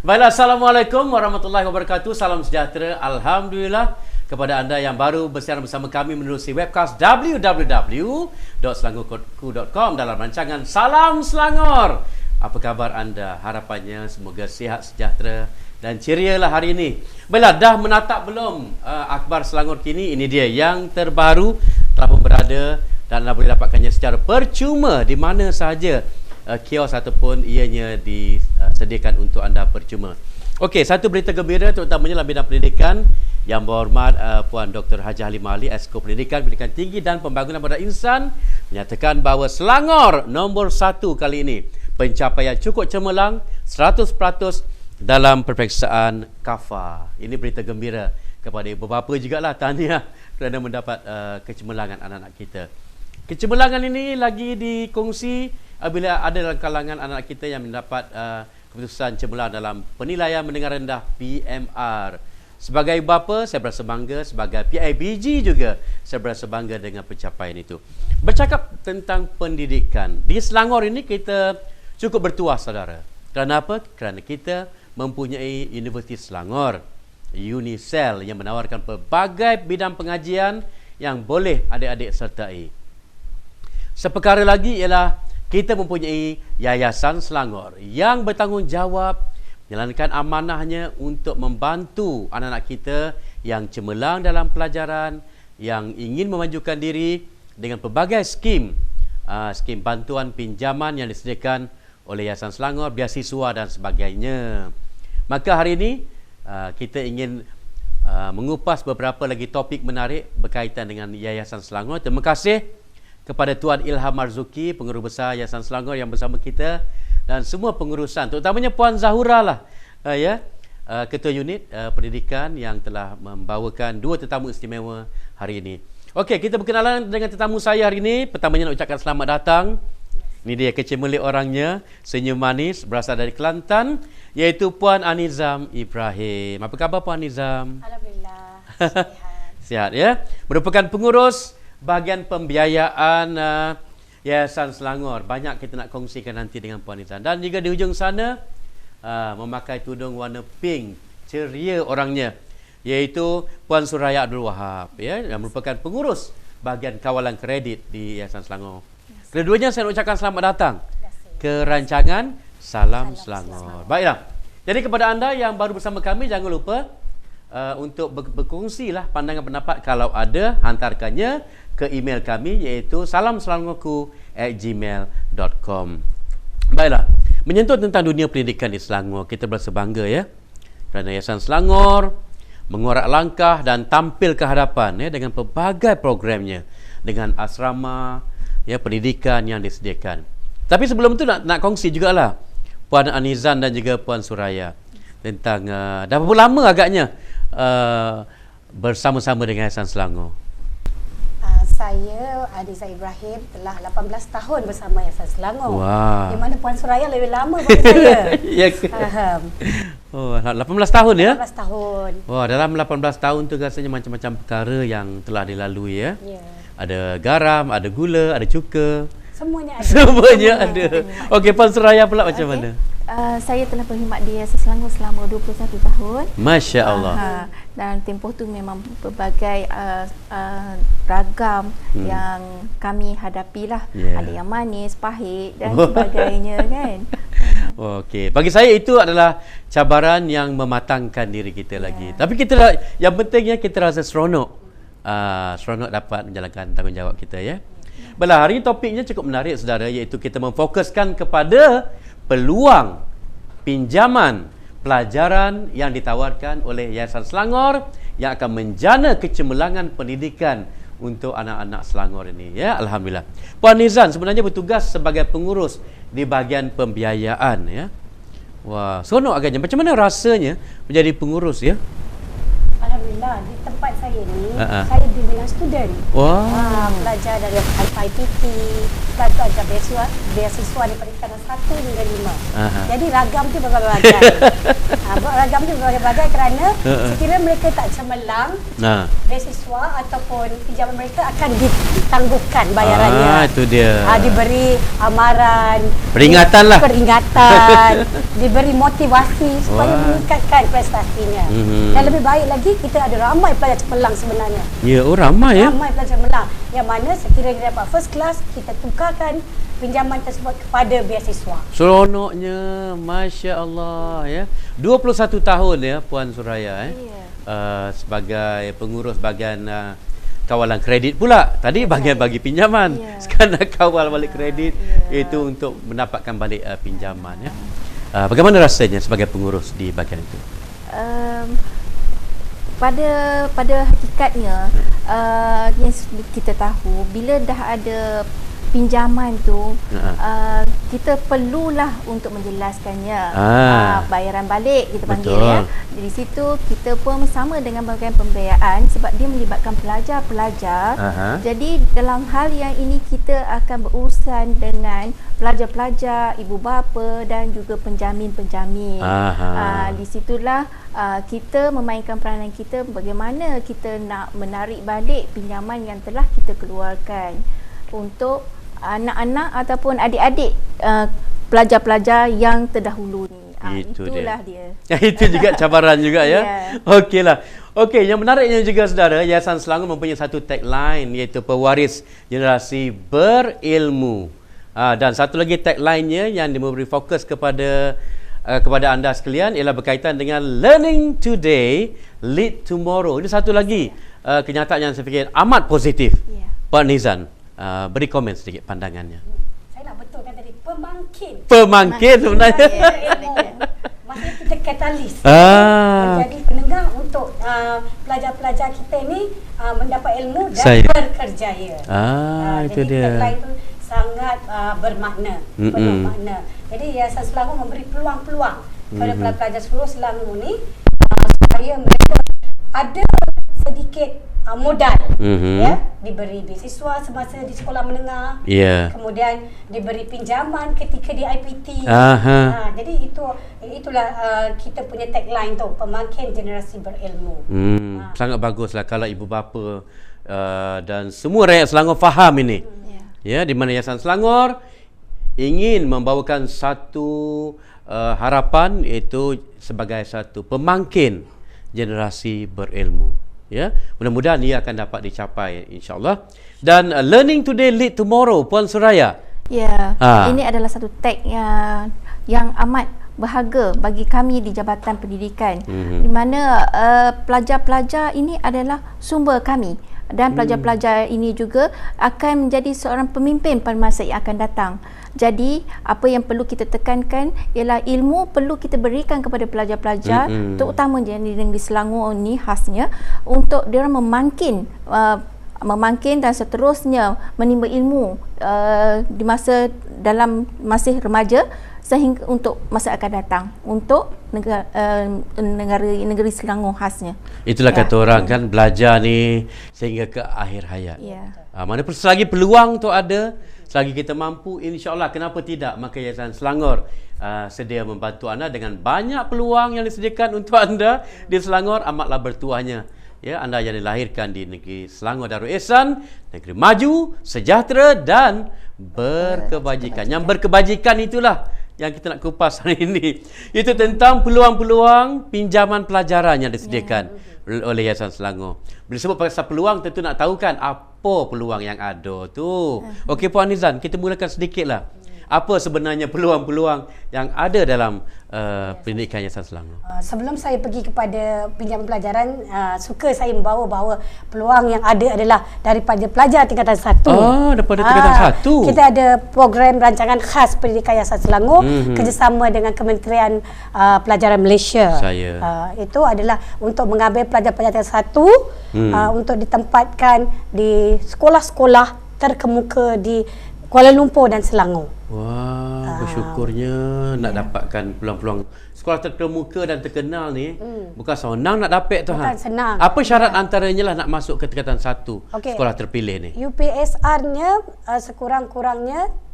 Baiklah, Assalamualaikum warahmatullahi wabarakatuh. Salam sejahtera. Alhamdulillah kepada anda yang baru bersiaran bersama kami menerusi webcast www.selangorku.com dalam rancangan Salam Selangor. Apa kabar anda? Harapannya semoga sihat, sejahtera dan cerialah hari ini. Baiklah, dah menatap belum akhbar Selangor kini? Ini dia yang terbaru, telah pun berada dan anda boleh dapatkannya secara percuma di mana sahaja kios ataupun ianya disediakan untuk anda percuma. Okey, satu berita gembira terutamanya dalam bidang pendidikan. Yang berhormat Puan Dr. Hajah Halimah Ali, Esko Pendidikan Tinggi dan Pembangunan Pada Insan menyatakan bahawa Selangor nombor 1 kali ini. Pencapaian cukup cemerlang 100% dalam peperiksaan KAFA. Ini berita gembira kepada ibu bapa jugalah, tahniah kerana mendapat kecemerlangan anak-anak kita. Kecemerlangan ini lagi dikongsi apabila ada dalam kalangan anak kita yang mendapat keputusan cemerlang dalam penilaian mendengar rendah PMR. Sebagai bapa, saya berasa bangga. Sebagai PIBG juga, saya berasa bangga dengan pencapaian itu. Bercakap tentang pendidikan, di Selangor ini kita cukup bertuah, saudara. Kerana apa? Kerana kita mempunyai Universiti Selangor, UNISEL, yang menawarkan pelbagai bidang pengajian yang boleh adik-adik sertai. Seperkara lagi ialah kita mempunyai Yayasan Selangor yang bertanggungjawab menjalankan amanahnya untuk membantu anak-anak kita yang cemerlang dalam pelajaran, yang ingin memajukan diri dengan pelbagai skim bantuan pinjaman yang disediakan oleh Yayasan Selangor, beasiswa dan sebagainya. Maka hari ini kita ingin mengupas beberapa lagi topik menarik berkaitan dengan Yayasan Selangor. Terima kasih kepada Tuan Ilham Marzuki, pengurus besar Yayasan Selangor yang bersama kita, dan semua pengurusan, terutamanya Puan Zahura lah, Ketua Unit Pendidikan yang telah membawakan dua tetamu istimewa hari ini. Okey, kita berkenalan dengan tetamu saya hari ini. Pertamanya nak ucapkan selamat datang. Ini dia kecemerlang orangnya, senyum manis, berasal dari Kelantan, iaitu Puan Anizam Ibrahim. Apa khabar Puan Anizam? Alhamdulillah, sihat ya. Merupakan pengurus bahagian pembiayaan Yayasan Selangor. Banyak kita nak kongsikan nanti dengan Puan Anizam. Dan juga di hujung sana memakai tudung warna pink, ceria orangnya, iaitu Puan Suraya Abdul Wahab, ya, yang merupakan pengurus bahagian kawalan kredit di Yayasan Selangor. Kedua-duanya saya nak ucapkan selamat datang ke rancangan Salam Selangor. Baiklah. Jadi kepada anda yang baru bersama kami, jangan lupa untuk berkongsilah pandangan pendapat. Kalau ada, hantarkannya ke email kami, iaitu salamselangorku@gmail.com. Baiklah, menyentuh tentang dunia pendidikan di Selangor, kita berasa bangga ya, kerana Yayasan Selangor mengorak langkah dan tampil ke hadapan ya, dengan pelbagai programnya, dengan asrama ya, pendidikan yang disediakan. Tapi sebelum itu nak kongsi jugalah Puan Anizam dan juga Puan Suraya tentang dah berapa lama agaknya bersama-sama dengan Yayasan Selangor. Saya Adiza Ibrahim telah 18 tahun bersama Yayasan Selangor. Wah. Di mana Puan Suraya lebih lama daripada saya. Ya ke? Oh, 18 tahun ya? 18 tahun. Wah, dalam 18 tahun tu rasanya macam-macam perkara yang telah dilalui ya. Ya. Ada garam, ada gula, ada cuka. Semuanya ada. Semuanya ada. Okey, Puan Suraya pula macam mana? Saya telah berkhidmat di Yayasan Selangor selama 21 tahun. Masya Allah. Dan tempoh tu memang berbagai ragam yang kami hadapilah. Yeah. Ada yang manis, pahit dan sebagainya kan. Okey, bagi saya itu adalah cabaran yang mematangkan diri kita lagi. Tapi kita, yang pentingnya kita rasa seronok. Seronok dapat menjalankan tanggungjawab kita ya. Baiklah, hari ini topiknya cukup menarik saudara, iaitu kita memfokuskan kepada peluang pinjaman pelajaran yang ditawarkan oleh Yayasan Selangor yang akan menjana kecemerlangan pendidikan untuk anak-anak Selangor ini ya. Alhamdulillah. Puan Nizam sebenarnya bertugas sebagai pengurus di bahagian pembiayaan ya. Wah, seronok agaknya. Macam mana rasanya menjadi pengurus ya? Alhamdulillah, Alhamdulillah di tempat saya ni saya bimbingan student. Pelajar dari IPT, pelajar beasiswa daripada tingkatan 1 hingga 5. Jadi ragam tu berbagai-bagai. Ragam tu berbagai-bagai kerana sekiranya mereka tak cemerlang, beasiswa ataupun pinjaman mereka akan ditangguhkan bayarannya. Itu dia. Diberi amaran, peringatan, diberi motivasi supaya meningkatkan prestasinya. Dan lebih baik lagi, kita ada ramai pelajar cemerlang sebenarnya. Ya, ramai ya. Ramai pelajar cemerlang yang mana sekiranya kita dapat first class, kita tukarkan pinjaman tersebut kepada beasiswa. Seronoknya, Masya Allah ya. 21 tahun ya Puan Suraya sebagai pengurus bahagian kawalan kredit pula. Tadi bahagian bagi pinjaman. Sekarang nak kawal balik kredit itu untuk mendapatkan balik pinjaman ya. Bagaimana rasanya sebagai pengurus di bahagian itu? Pada hakikatnya yang kita tahu, bila dah ada pinjaman tu kita perlulah untuk menjelaskannya. Bayaran balik kita panggil ya. Di situ kita pun sama dengan bahagian pembiayaan sebab dia melibatkan pelajar-pelajar. Jadi dalam hal yang ini kita akan berurusan dengan pelajar-pelajar, ibu bapa dan juga penjamin-penjamin. Di situlah kita memainkan peranan kita bagaimana kita nak menarik balik pinjaman yang telah kita keluarkan untuk anak-anak ataupun adik-adik pelajar-pelajar yang terdahulu ni. Itulah dia. Itu juga cabaran juga ya. Okeylah. Okey, yang menariknya juga saudara, Yayasan Selangor mempunyai satu tagline iaitu pewaris generasi berilmu. Dan satu lagi tagline-nya yang memberi fokus kepada anda sekalian ialah berkaitan dengan learning today, lead tomorrow. Ini satu lagi kenyataan yang saya fikir amat positif. Pak Nizan, beri komen sedikit pandangannya. Saya nak betulkan tadi, Pemangkin sebenarnya. Maksudnya kita katalis menjadi penengah untuk pelajar-pelajar kita ni mendapat ilmu dan berkerjaya. Itu jadi dia. tagline itu sangat bermakna, penuh makna. Jadi Yayasan Selangor memberi peluang-peluang kepada pelajar seluruh Selangor ni supaya mereka ada sedikit modal, diberi beasiswa semasa di sekolah menengah, kemudian diberi pinjaman ketika di IPT. Jadi itulah kita punya tagline tu, pemangkin generasi berilmu. Sangat baguslah kalau ibu bapa dan semua rakyat Selangor faham ini. Ya, di mana Yayasan Selangor ingin membawakan satu harapan iaitu sebagai satu pemangkin generasi berilmu. Ya, mudah-mudahan ia akan dapat dicapai insya-Allah. Dan learning today lead tomorrow, Puan Suraya. Ini adalah satu tag yang amat berharga bagi kami di Jabatan Pendidikan, di mana pelajar-pelajar ini adalah sumber kami dan pelajar-pelajar ini juga akan menjadi seorang pemimpin pada masa yang akan datang. Jadi apa yang perlu kita tekankan ialah ilmu perlu kita berikan kepada pelajar-pelajar, terutama di negeri Selangor ini khasnya, untuk dia memangkin dan seterusnya menimba ilmu di masa dalam masih remaja sehingga untuk masa akan datang untuk negeri Selangor khasnya. Itulah kata orang kan, belajar ni sehingga ke akhir hayat. Mana selagi peluang tu ada, selagi kita mampu, insya-Allah kenapa tidak, maka Yayasan Selangor sedia membantu anda dengan banyak peluang yang disediakan untuk anda di Selangor. Amatlah bertuahnya ya anda yang dilahirkan di negeri Selangor Darul Ihsan, negeri maju, sejahtera dan berkebajikan. Yang berkebajikan itulah yang kita nak kupas hari ini. Itu tentang peluang-peluang pinjaman pelajaran yang disediakan oleh Yayasan Selangor. Bila sebut pasal peluang, tentu nak tahu kan apa peluang yang ada tu. Okey Puan Nizan, kita mulakan sedikitlah. Apa sebenarnya peluang-peluang yang ada dalam pendidikan Yayasan Selangor? Sebelum saya pergi kepada pinjaman pelajaran, suka saya membawa peluang yang ada adalah daripada pelajar tingkatan 1. Daripada tingkatan 1. Kita ada program rancangan khas pendidikan Yayasan Selangor kerjasama dengan Kementerian Pelajaran Malaysia. Itu adalah untuk mengambil pelajar-pelajar tingkatan 1 untuk ditempatkan di sekolah-sekolah terkemuka di Kuala Lumpur dan Selangor. Wah, bersyukurnya nak dapatkan peluang-peluang sekolah terkemuka dan terkenal ni bukan senang nak dapat tu. Bukan senang. Apa syarat antaranya lah nak masuk ke tingkatan 1 sekolah terpilih ni? UPSR-nya sekurang-kurangnya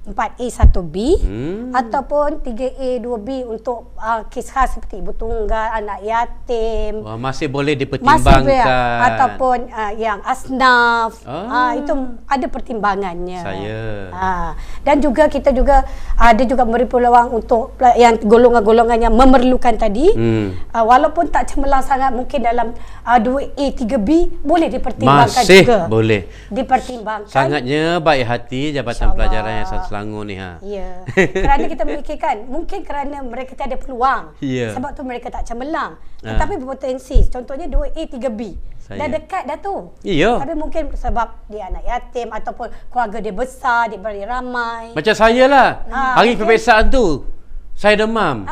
4A 1B ataupun 3A 2B untuk kes khas seperti ibu tunggal, anak yatim. Masih boleh dipertimbangkan. Masih ataupun yang asnaf. Itu ada pertimbangannya. Dan juga kita juga ada juga memberi peluang untuk yang golongan-golongan yang memerlukan tadi. Walaupun tak cemerlang sangat, mungkin dalam 2A 3B boleh dipertimbangkan masih juga. Boleh Dipertimbangkan. Sangatnya baik hati Jabatan Pelajaran Yayasan Selangor ni. Ya. Kerana kita memikirkan mungkin kerana mereka tiada peluang. Sebab tu mereka tak cemerlang. Tetapi berpotensi. Contohnya 2A 3B. Dah dekat dah tu. Tapi mungkin sebab dia anak yatim ataupun keluarga dia besar, dia beri ramai. Macam saya lah. Hari peperiksaan tu saya demam.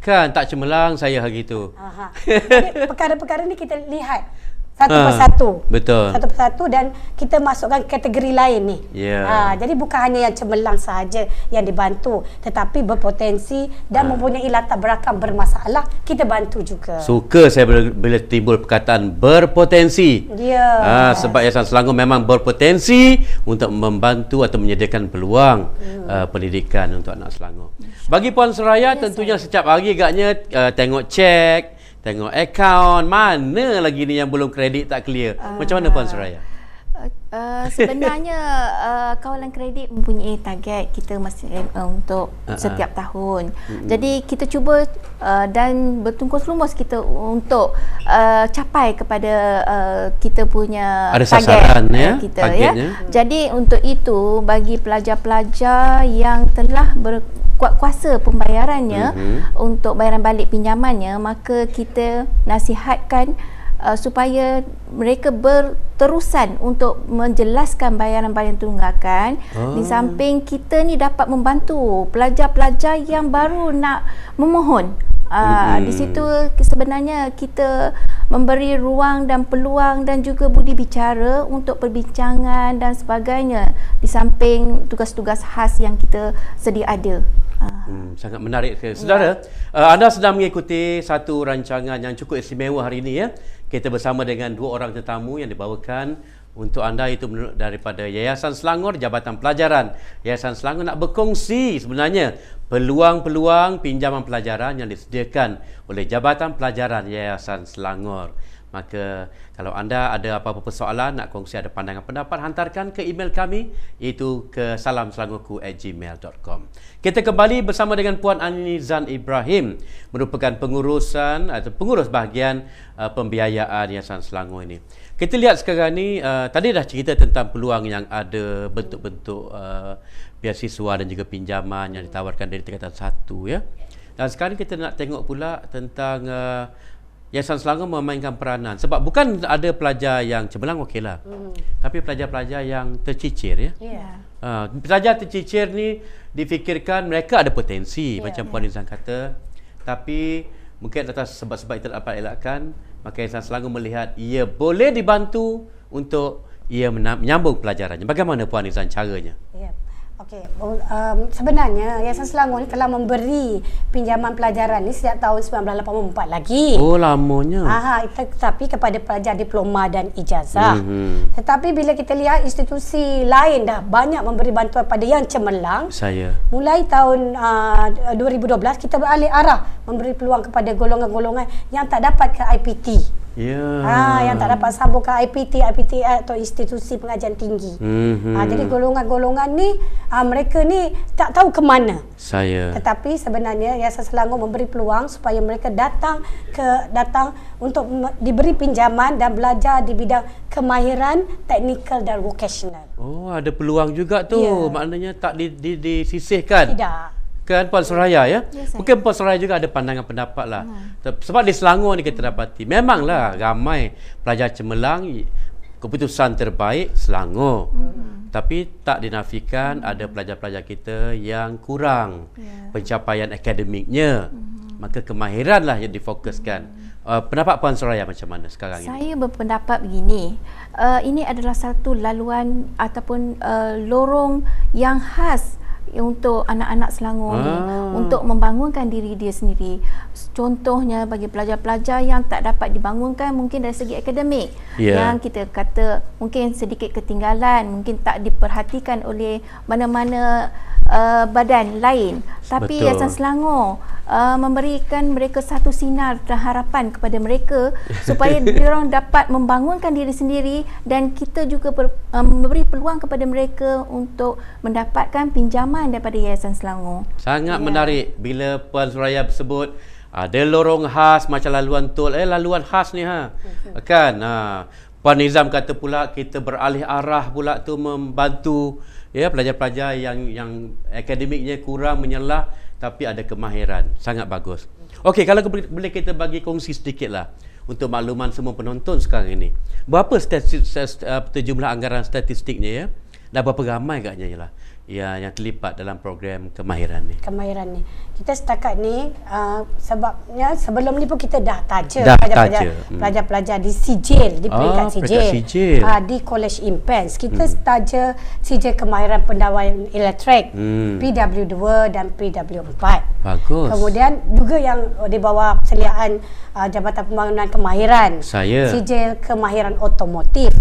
Kan tak cemerlang saya hari tu. Jadi perkara-perkara ni kita lihat satu persatu. Betul. Satu persatu dan kita masukkan kategori lain ni. Jadi bukan hanya yang cemerlang sahaja yang dibantu, tetapi berpotensi dan mempunyai latar belakang bermasalah, kita bantu juga. Suka saya bila timbul perkataan berpotensi. Sebab Yayasan Selangor memang berpotensi untuk membantu atau menyediakan peluang pendidikan untuk anak Selangor. Bagi Puan Soraya, tentunya setiap hari agaknya tengok cek, tengok akaun, mana lagi ni yang belum kredit tak clear. Macam mana Puan Soraya? Sebenarnya kawalan kredit mempunyai target kita masih untuk setiap tahun. Jadi kita cuba dan bertungkus lumus kita untuk capai kepada kita punya ada target sasaran kita Jadi untuk itu bagi pelajar-pelajar yang telah kuat kuasa pembayarannya untuk bayaran balik pinjamannya, maka kita nasihatkan supaya mereka berterusan untuk menjelaskan bayaran-bayaran tunggakan. Di samping kita ni dapat membantu pelajar-pelajar yang baru nak memohon. Di situ sebenarnya kita memberi ruang dan peluang dan juga budi bicara untuk perbincangan dan sebagainya, di samping tugas-tugas khas yang kita sedia ada. Sangat menarik sekali. Saudara, anda sedang mengikuti satu rancangan yang cukup istimewa hari ini. Kita bersama dengan dua orang tetamu yang dibawakan untuk anda, itu daripada Yayasan Selangor, Jabatan Pelajaran Yayasan Selangor nak berkongsi sebenarnya peluang-peluang pinjaman pelajaran yang disediakan oleh Jabatan Pelajaran Yayasan Selangor. Maka kalau anda ada apa-apa persoalan, nak kongsi, ada pandangan pendapat, hantarkan ke email kami, iaitu ke salamselangorku@gmail.com. Kita kembali bersama dengan Puan Anizan Ibrahim, merupakan pengurus bahagian pembiayaan Yayasan Selangor ini. Kita lihat sekarang ni, tadi dah cerita tentang peluang yang ada, bentuk-bentuk beasiswa dan juga pinjaman yang ditawarkan dari tingkatan 1 Dan sekarang kita nak tengok pula tentang Yayasan Selangor memainkan peranan, sebab bukan ada pelajar yang cemerlang, okeylah, tapi pelajar-pelajar yang tercicir pelajar tercicir ni difikirkan mereka ada potensi, macam Puan Nizam kata, tapi mungkin atas sebab-sebab itu dapat elakkan, maka Yayasan Selangor melihat ia boleh dibantu untuk ia menyambung pelajarannya. Bagaimana Puan Nizam caranya? Okey, sebenarnya Yayasan Selangor ni telah memberi pinjaman pelajaran ni sejak tahun 1984 lagi. Oh, lamanya. Tetapi kepada pelajar diploma dan ijazah. Tetapi bila kita lihat institusi lain dah banyak memberi bantuan pada yang cemerlang. Mulai tahun 2012 kita beralih arah memberi peluang kepada golongan-golongan yang tak dapat ke IPT. Yang tak dapat sambung ke IPT atau institusi pengajian tinggi. Jadi golongan-golongan ni mereka ni tak tahu ke mana. Tetapi sebenarnya Yayasan Selangor memberi peluang supaya mereka datang untuk diberi pinjaman dan belajar di bidang kemahiran teknikal dan vocational. Oh, ada peluang juga tu. Maknanya tak disisihkan. Tidak. Kan Puan Soraya mungkin Puan Soraya juga ada pandangan pendapat lah. Sebab di Selangor ni kita dapati memanglah ramai pelajar cemerlang, keputusan terbaik Selangor. Tapi tak dinafikan ada pelajar-pelajar kita yang kurang pencapaian akademiknya. Maka kemahiranlah yang difokuskan. Pendapat Puan Soraya macam mana sekarang ini? Saya berpendapat begini, ini adalah satu laluan ataupun lorong yang khas untuk anak-anak Selangor ni untuk membangunkan diri dia sendiri. Contohnya bagi pelajar-pelajar yang tak dapat dibangunkan mungkin dari segi akademik, yang kita kata mungkin sedikit ketinggalan, mungkin tak diperhatikan oleh mana-mana badan lain, tapi Yayasan Selangor memberikan mereka satu sinar dan harapan kepada mereka supaya diorang dapat membangunkan diri sendiri, dan kita juga memberi peluang kepada mereka untuk mendapatkan pinjaman daripada Yayasan Selangor. Sangat menarik bila Puan Suraya sebut ada lorong khas macam laluan tol. Laluan khas ni kan. Puan Nizam kata pula kita beralih arah pula tu membantu pelajar-pelajar yang akademiknya kurang menyelah tapi ada kemahiran. Sangat bagus. Okey, kalau boleh kita bagi kongsi sedikitlah untuk makluman semua penonton sekarang ini. Berapa jumlah anggaran statistiknya ya? Dan berapa ramai agaknya yang terlibat dalam program kemahiran ni? Kemahiran ni. Kita setakat ni sebabnya sebelum ni pun kita dah taja pelajar-pelajar di sijil, di peringkat sijil. Di College Impens. Kita taja sijil kemahiran pendawaian elektrik, PW2 dan PW4. Bagus. Kemudian juga yang di bawah persediaan Jabatan Pembangunan Kemahiran. Sijil kemahiran otomotif.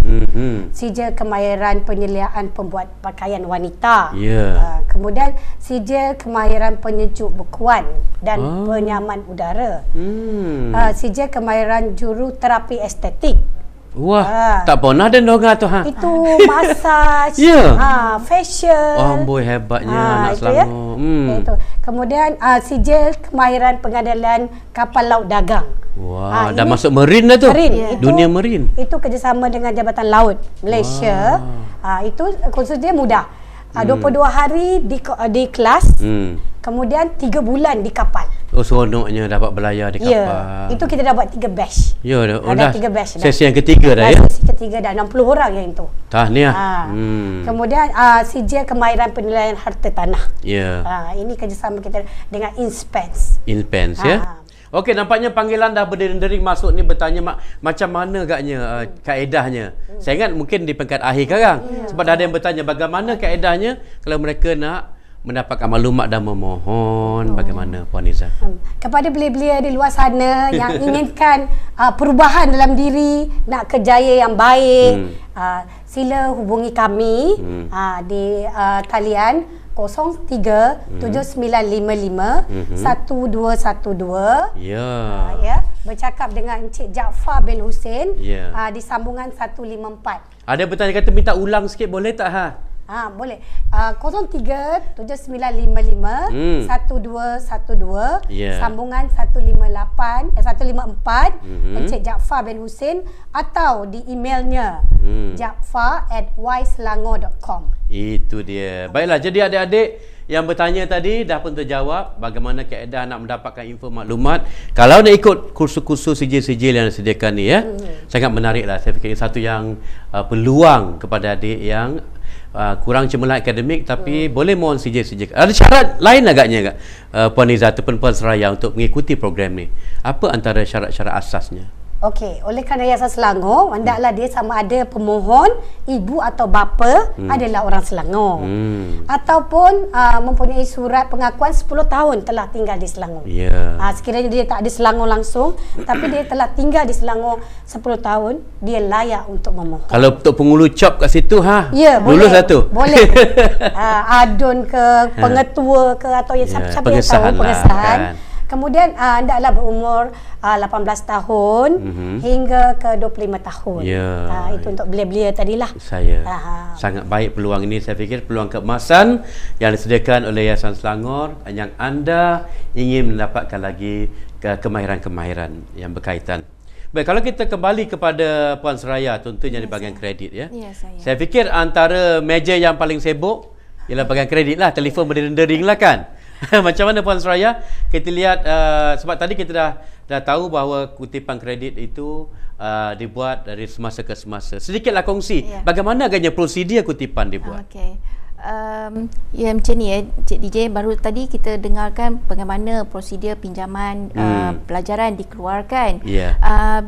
Sijil kemahiran penyeliaan pembuat pakaian wanita. Kemudian sijil kemahiran penyejuk bekuan dan penyaman udara. Sijil kemahiran juru terapi estetik. Wah, tak pernah ada dongah tu Itu massage, facial. Amboi, hebatnya anak Selangor. Itu. Kemudian sijil kemahiran pengadilan kapal laut dagang. Wah, dah masuk marine dah tu. Dunia marine. Itu kerjasama dengan Jabatan Laut Malaysia. Itu kursus dia mudah. 22 hari di kelas. Kemudian 3 bulan di kapal. Seronoknya dapat belayar di kapal. Itu kita dah buat 3 batch. Dah 3 batch dah. Sesi yang ketiga dah ya? Sesi ketiga dah, 60 orang yang itu. Tahniah. Kemudian sijil kemahiran penilaian harta tanah. Ini kerjasama kita dengan Inspens. Ya. Okey, nampaknya panggilan dah berdering-dering masuk ni bertanya macam mana agaknya kaedahnya. Saya ingat mungkin di peringkat akhir sekarang. Sebab dah ada yang bertanya bagaimana kaedahnya kalau mereka nak mendapatkan maklumat dan memohon. Bagaimana Puan Nizam? Kepada belia-belia di luar sana yang inginkan perubahan dalam diri, nak kerjaya yang baik, sila hubungi kami di talian 03-7955-1212. Bercakap dengan Encik Jaafar bin Hussein di sambungan 154. Ada bertanya kata minta ulang sikit boleh tak boleh. 03-7955-1212 sambungan 154 Encik Jaafar bin Hussein, atau di emailnya jaafar@yselangor.com. Itu dia. Baiklah, jadi adik-adik yang bertanya tadi dah pun terjawab bagaimana kaedah nak mendapatkan info maklumat. Kalau nak ikut kursus-kursus sijil-sijil yang disediakan ni sangat menariklah. Saya fikir satu yang peluang kepada adik yang kurang cemerlang akademik tapi boleh mohon sijil-sijil. Ada syarat lain agaknya Puan Nizam ataupun Puan Suraya untuk mengikuti program ni? Apa antara syarat-syarat asasnya? Okey, oleh kerana Yayasan Selangor, hendaklah dia sama ada pemohon, ibu atau bapa adalah orang Selangor. Ataupun mempunyai surat pengakuan 10 tahun telah tinggal di Selangor. Sekiranya dia tak ada Selangor langsung, tapi dia telah tinggal di Selangor 10 tahun, dia layak untuk memohon. Kalau untuk pengulu cop kat situ lulus lah tu. Boleh. Adun ke, pengetua ke, atau siapa yang tahu pengesahan. Kemudian hendaklah berumur 18 tahun hingga ke 25 tahun. Itu untuk belia-belia tadilah. Sangat baik peluang ini. Saya fikir peluang keemasan yang disediakan oleh Yayasan Selangor yang anda ingin mendapatkan lagi kemahiran-kemahiran yang berkaitan. Baik, kalau kita kembali kepada Puan Suraya, tentunya di bahagian kredit saya fikir antara meja yang paling sibuk ialah bahagian kredit lah. Telefon berdering-dering lah kan. Macam mana Puan Suraya? Kita lihat sebab tadi kita dah tahu bahawa kutipan kredit itu dibuat dari semasa ke semasa. Sedikitlah kongsi bagaimana agaknya prosedur kutipan dibuat. Macam ni Cik DJ, baru tadi kita dengarkan bagaimana prosedur pinjaman pelajaran dikeluarkan.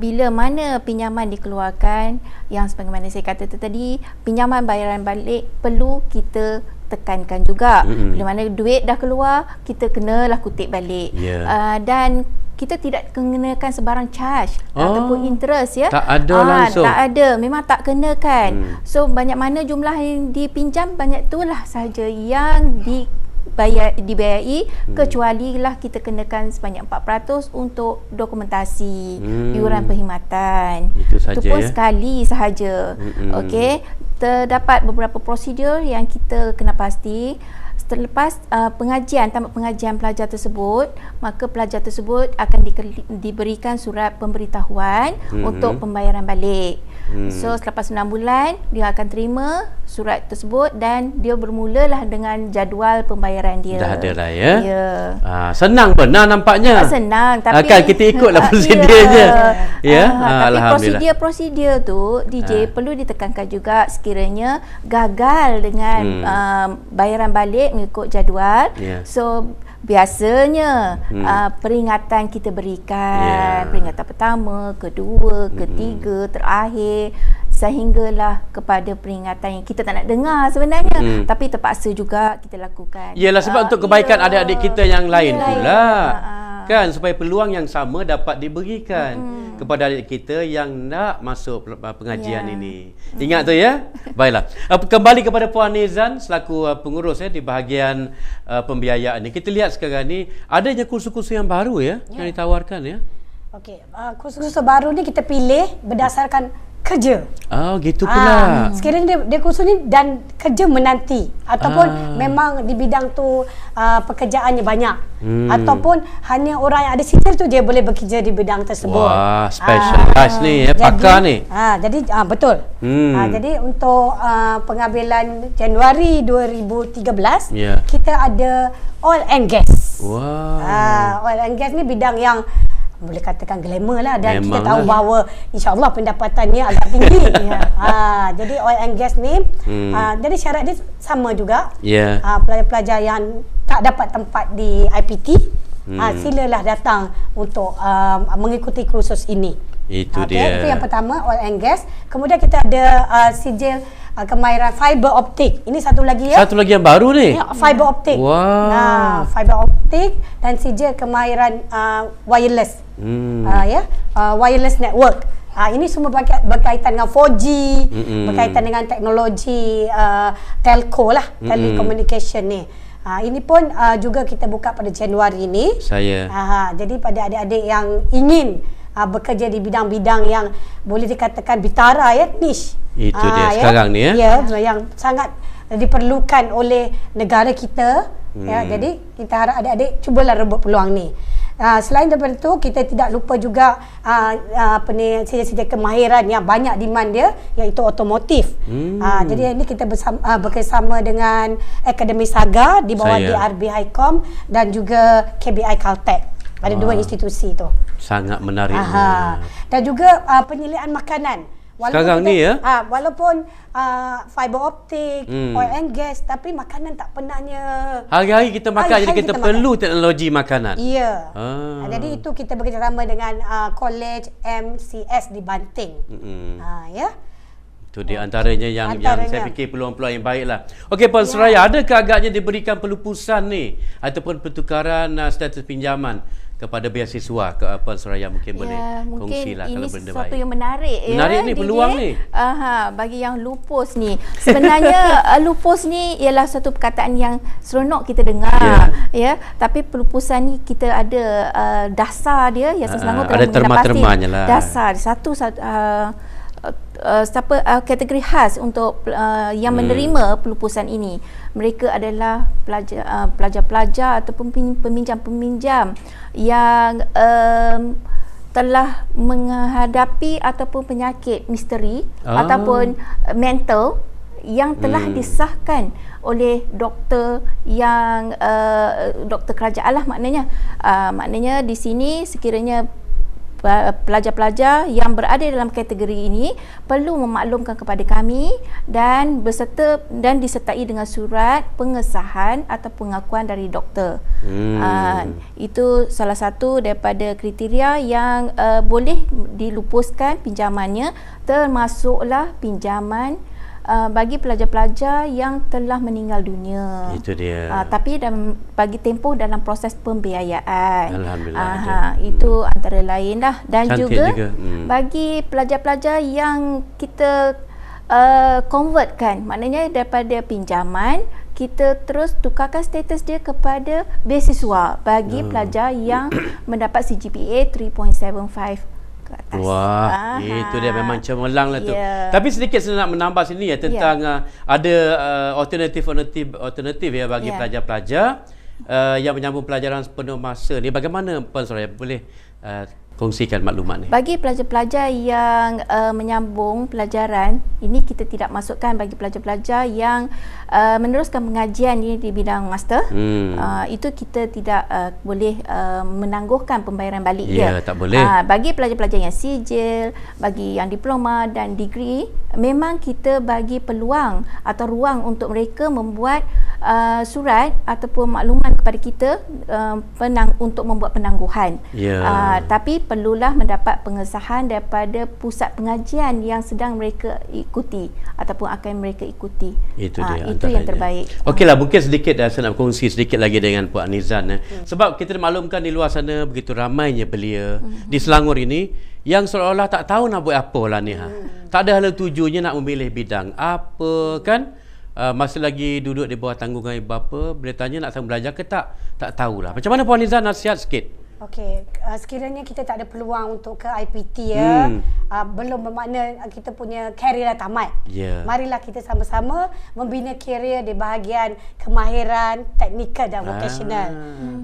Bila mana pinjaman dikeluarkan, yang sebagaimana saya kata tadi, pinjaman bayaran balik perlu kita tekankan juga. Bila mana duit dah keluar, kita kenalah kutip balik. Dan kita tidak kenakan sebarang charge ataupun interest ya. Tak ada langsung. Tak ada, memang tak kenakan. So banyak mana jumlah yang dipinjam, banyak itulah sahaja yang dibayari, kecuali lah kita kenakan sebanyak 4% untuk dokumentasi iuran perkhidmatan. Itu pun ya? sekali sahaja. Okey, terdapat beberapa prosedur yang kita kena pasti. Selepas tamat pengajian pelajar tersebut, maka pelajar tersebut akan diberikan surat pemberitahuan untuk pembayaran balik. So selepas 6 bulan dia akan terima surat tersebut dan dia bermulalah dengan jadual pembayaran dia. Dah ada lah ya. Ya. Senang benar nampaknya. Senang, tapi kan kita ikutlah prosedurnya. Ya. Tapi prosedur tu DJ perlu ditekankan juga sekiranya gagal dengan bayaran balik mengikut jadual. So biasanya peringatan kita berikan, peringatan pertama, kedua, ketiga, terakhir, sehinggalah kepada peringatan yang kita tak nak dengar sebenarnya, tapi terpaksa juga kita lakukan. Yalah, sebab untuk kebaikan adik-adik kita yang lain pula. Kan, supaya peluang yang sama dapat diberikan kepada adik kita yang nak masuk pengajian ini. Ingat tu ya. Baiklah. Kembali kepada Puan Nizan selaku pengurus di bahagian pembiayaan ni. Kita lihat sekarang ni adanya kursus-kursus yang baru yang ditawarkan ya. Okey, kursus-kursus baru ni kita pilih berdasarkan kerja. Gitu pula. Sekiranya dia kursus ni dan kerja menanti ataupun memang di bidang tu pekerjaannya banyak ataupun hanya orang yang ada sijil tu dia boleh bekerja di bidang tersebut. Wah, specialized ni pakar ni. Jadi betul. Jadi untuk pengambilan Januari 2013 kita ada oil and gas. Oil and gas ni bidang yang boleh katakan glamour lah, dan memang kita tahu bahawa insya-Allah pendapatannya agak tinggi. Jadi oil and gas ni jadi syarat dia sama juga. Pelajar-pelajar yang tak dapat tempat di IPT silalah datang untuk mengikuti kursus ini. Itu dia. Itu yang pertama, oil and gas. Kemudian kita ada sijil kemahiran fiber optik. Ini satu lagi ya. Satu lagi yang baru ni. Fiber optik. Fiber optik dan sijil kemahiran wireless. Wireless network. Ini semua berkaitan dengan 4G, berkaitan dengan teknologi telco lah, telecommunication ni. Ini pun juga kita buka pada Januari ni. Jadi pada adik-adik yang ingin bekerja di bidang-bidang yang boleh dikatakan bitara niche. Itu dia sekarang ni yang sangat diperlukan oleh negara kita. Jadi kita harap adik-adik cubalah rebut peluang ni. Selain daripada itu, kita tidak lupa juga sijil-sijil kemahiran yang banyak demand dia, iaitu otomotif. Jadi ini kita bekerjasama dengan Akademi Saga di bawah DRB Highcom dan juga KBI Caltech. Ada dua institusi tu. Sangat menarik. Dan juga penyediaan makanan. Sekarang ni walaupun fiber optik, oil and gas, tapi makanan tak pernahnya. Hari-hari kita makan, jadi kita perlu teknologi makanan. Jadi itu kita bekerjasama dengan College MCS di Banting. Itu di antaranya yang saya fikir peluang-peluang yang baiklah. Okey, Puan Suraya, adakah agaknya diberikan pelupusan ni ataupun pertukaran status pinjaman kepada beasiswa ke Puan Suraya? Mungkin boleh kongsilah kalau benda baik. Ini sesuatu yang menarik menarik ni peluang ni. Bagi yang lupus ni. Sebenarnya lupus ni ialah satu perkataan yang seronok kita dengar tapi pelupusan ni kita ada dasar dia. Yayasan Selangor telah terma-termanya lah. Dasar kategori khas untuk yang menerima pelupusan ini. Mereka adalah pelajar-pelajar ataupun peminjam-peminjam yang telah menghadapi ataupun penyakit misteri ataupun mental yang telah disahkan oleh doktor yang doktor kerajaan lah maknanya di sini sekiranya pelajar-pelajar yang berada dalam kategori ini perlu memaklumkan kepada kami dan disertai dengan surat pengesahan atau pengakuan dari doktor. Itu salah satu daripada kriteria yang boleh dilupuskan pinjamannya, termasuklah pinjaman bagi pelajar-pelajar yang telah meninggal dunia. Itu dia. Tapi bagi tempoh dalam proses pembiayaan. Alhamdulillah. Itu antara lain lah. Dan Cantik juga, bagi bagi pelajar-pelajar yang kita convertkan, maknanya daripada pinjaman kita terus tukarkan status dia kepada beasiswa bagi pelajar yang mendapat CGPA 3.75 ke atas. Wah, itu dia memang cemerlang lah tu. Tapi sedikit saya nak menambah sini ya tentang ada alternatif ya bagi pelajar-pelajar yang menyambung pelajaran sepenuh masa ni. Bagaimana Puan Soraya boleh kongsikan maklumat ni? Bagi pelajar-pelajar yang menyambung pelajaran, ini kita tidak masukkan bagi pelajar-pelajar yang meneruskan pengajian ini di bidang master. Itu kita tidak boleh menangguhkan pembayaran balik dia. Tak boleh. Bagi pelajar-pelajar yang sijil, bagi yang diploma dan degree, memang kita bagi peluang atau ruang untuk mereka membuat surat ataupun makluman kepada kita untuk membuat penangguhan. Tapi perlulah mendapat pengesahan daripada pusat pengajian yang sedang mereka ikuti ataupun akan mereka ikuti. Itu dia. Itu yang terbaik. Okeylah, mungkin sedikit saya nak kongsi sedikit lagi dengan Puan Nizan. Sebab kita maklumkan di luar sana begitu ramainya belia di Selangor ini yang seolah-olah tak tahu nak buat apa lah ni. Tak ada hala tujuannya nak memilih bidang apa kan. Masa lagi duduk di bawah tanggungan ibu bapa, bila tanya nak belajar ke tak tahulah. Macam mana Puan Nizan, nasihat sikit? Okey, sekiranya kita tak ada peluang untuk ke IPT ya, belum bermakna kita punya karier dah tamat. Marilah kita sama-sama membina karier di bahagian kemahiran, teknikal dan vocational.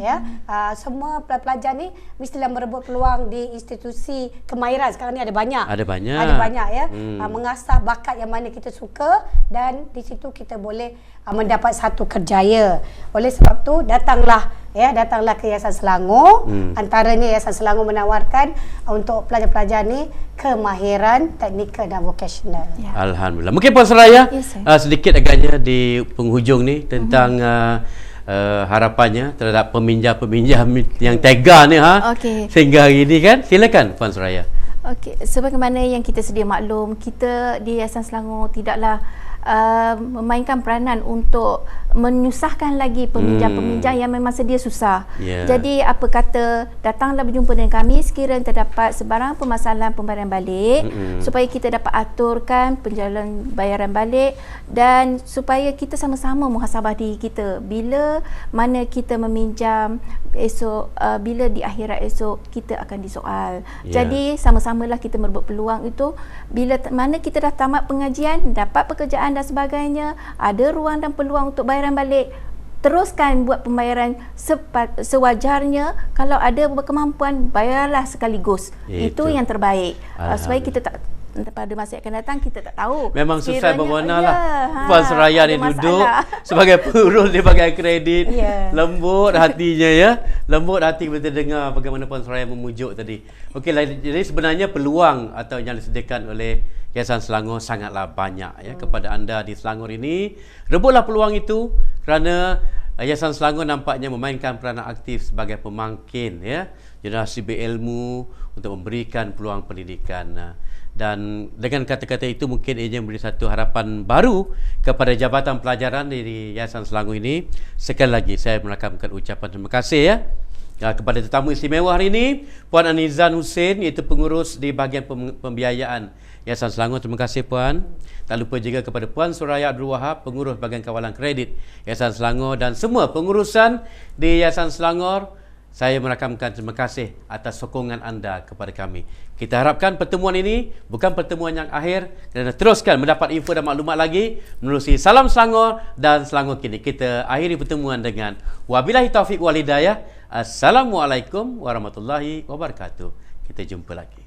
Ya, semua pelajar ni mestilah merebut peluang di institusi kemahiran. Sekarang ni ada banyak. Ada banyak ya. Mengasah bakat yang mana kita suka dan di situ kita boleh mendapat satu kerjaya. Oleh sebab tu datanglah ke Yayasan Selangor. Antaranya Yayasan Selangor menawarkan untuk pelajar-pelajar ni kemahiran teknikal dan vocational. Alhamdulillah. Mungkin Puan Soraya sedikit agaknya di penghujung ni tentang harapannya terhadap peminjam-peminjam yang tega ni sehingga hari ini kan. Silakan Puan Soraya. Okey, sebagaimana yang kita sedia maklum, kita di Yayasan Selangor tidaklah memainkan peranan untuk menyusahkan lagi peminjam-peminjam yang memang sedia susah. Jadi apa kata, datanglah berjumpa dengan kami sekiranya terdapat sebarang permasalahan pembayaran balik supaya kita dapat aturkan penjalan bayaran balik dan supaya kita sama-sama muhasabah diri kita. Bila mana kita meminjam esok, bila di akhirat esok kita akan disoal. Jadi sama-samalah kita merebut peluang itu. Bila mana kita dah tamat pengajian, dapat pekerjaan dan sebagainya, ada ruang dan peluang untuk bayaran balik, teruskan buat pembayaran sewajarnya. Kalau ada berkemampuan, bayarlah sekaligus. Itu yang terbaik. Supaya kita tak, pada masa yang akan datang kita tak tahu. Memang susah berwarna lah. Puan Soraya ni duduk sebagai pengurus di bahagian kredit. Lembut hatinya ya. Lembut hati kita dengar bagaimana Puan Soraya memujuk tadi. Okeylah, jadi sebenarnya peluang atau yang disediakan oleh Yayasan Selangor sangatlah banyak ya kepada anda di Selangor ini. Rebutlah peluang itu kerana Yayasan Selangor nampaknya memainkan peranan aktif sebagai pemangkin ya generasi berilmu untuk memberikan peluang pendidikan. Dan dengan kata-kata itu mungkin ia memberi satu harapan baru kepada Jabatan Pelajaran di Yayasan Selangor ini. Sekali lagi saya merakamkan ucapan terima kasih ya kepada tetamu istimewa hari ini, Puan Anizan Hussein, iaitu pengurus di bahagian pembiayaan Yayasan Selangor. Terima kasih Puan. Tak lupa juga kepada Puan Soraya Abdul Wahab, pengurus bahagian kawalan kredit Yayasan Selangor, dan semua pengurusan di Yayasan Selangor. Saya merakamkan terima kasih atas sokongan anda kepada kami. Kita harapkan pertemuan ini bukan pertemuan yang akhir, dan teruskan mendapat info dan maklumat lagi menerusi Salam Selangor dan Selangor Kini. Kita akhiri pertemuan dengan wabillahi taufiq wal hidayah. Assalamualaikum warahmatullahi wabarakatuh. Kita jumpa lagi.